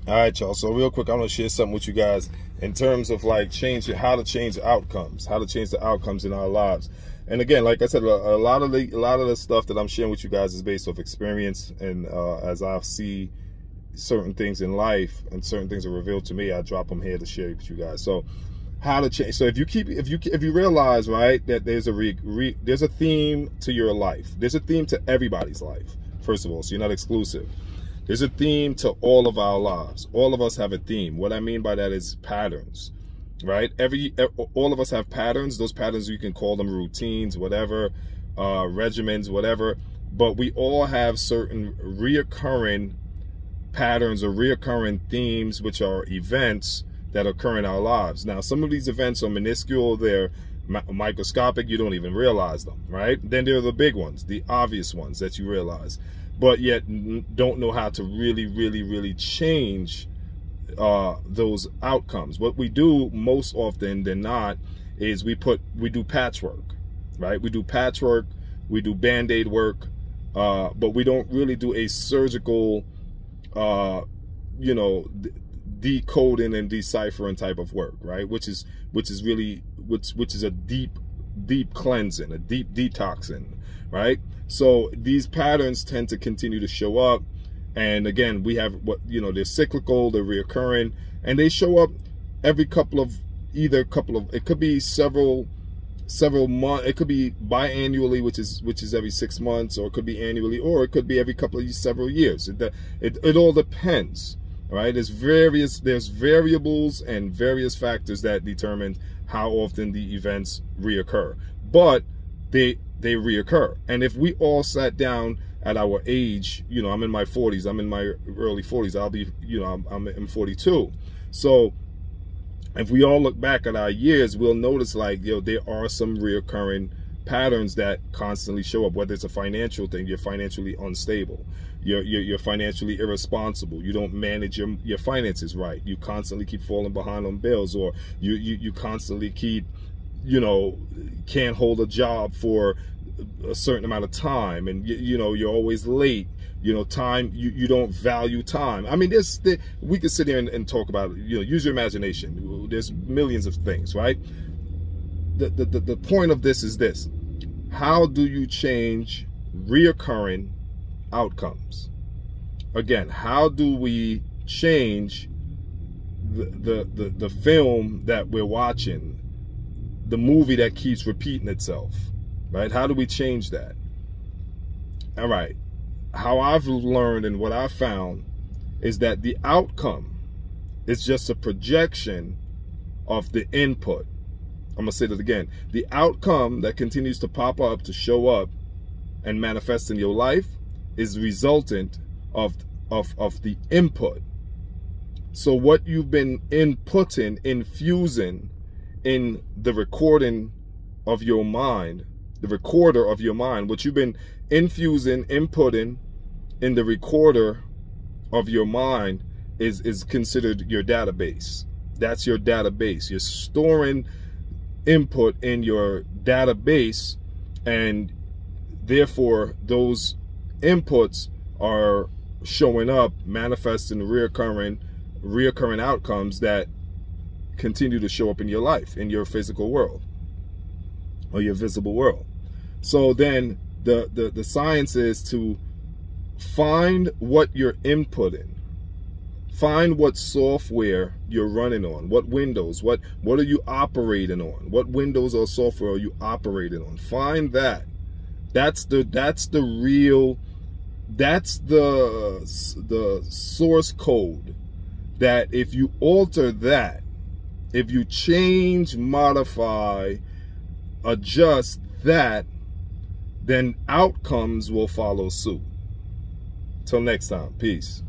All right, y'all. So real quick, I'm gonna share something with you guys in terms of like how to change the outcomes in our lives. And again, like I said, a lot of the stuff that I'm sharing with you guys is based off experience, and as I see certain things in life and certain things are revealed to me, I drop them here to share with you guys. So how to change. So if you realize, right, that there's a theme to your life. There's a theme to everybody's life. First of all, so you're not exclusive. There's a theme to all of our lives. All of us have a theme. What I mean by that is patterns, right? All of us have patterns. Those patterns, you can call them routines, whatever, regimens, whatever. But we all have certain reoccurring patterns or reoccurring themes, which are events that occur in our lives. Now, some of these events are minuscule. They're microscopic. You don't even realize them, right? Then there are the big ones, the obvious ones that you realize, but yet don't know how to really change those outcomes. What we do most often than not is we do patchwork, right? We do patchwork, we do band-aid work, but we don't really do a surgical, you know, decoding and deciphering type of work, right? Which is a deep cleansing, a deep detoxing, right? So these patterns tend to continue to show up, and again, we have they're cyclical, they're reoccurring, and they show up every it could be several months, it could be biannually, which is every 6 months, or it could be annually, or it could be every several years. It all depends, right? There's variables and various factors that determine how often the events reoccur, but they reoccur. And if we all sat down at our age, I'm in my 40s, I'm in my early 40s, I'll be, I'm 42. So if we all look back at our years, we'll notice like, there are some reoccurring patterns that constantly show up. Whether it's a financial thing, you're financially unstable, you're financially irresponsible, you don't manage your finances right, you constantly keep falling behind on bills, or you constantly keep, can't hold a job for a certain amount of time, and you're always late. Time, you don't value time. I mean, we could sit here and talk about, use your imagination. There's millions of things, right? The point of this is this: how do you change reoccurring outcomes? Again, how do we change the film that we're watching, the movie that keeps repeating itself, right? How do we change that? All right. How I've learned and what I've found is that the outcome is just a projection of the input. I'm gonna say that again. The outcome that continues to pop up, to show up and manifest in your life, is resultant of the input. So what you've been inputting, infusing in the recording of your mind, the recorder of your mind, what you've been infusing, inputting in the recorder of your mind is considered your database. That's your database. You're storing input in your database, and therefore those inputs are showing up, manifesting reoccurring outcomes that continue to show up in your life, in your physical world or your visible world. So then the science is to find what you're inputting, find what software you're running on, what Windows, what are you operating on, what Windows or software are you operating on. Find that. That's the source code, that if you alter that, if you change, modify, adjust that, then outcomes will follow suit. Till next time, peace.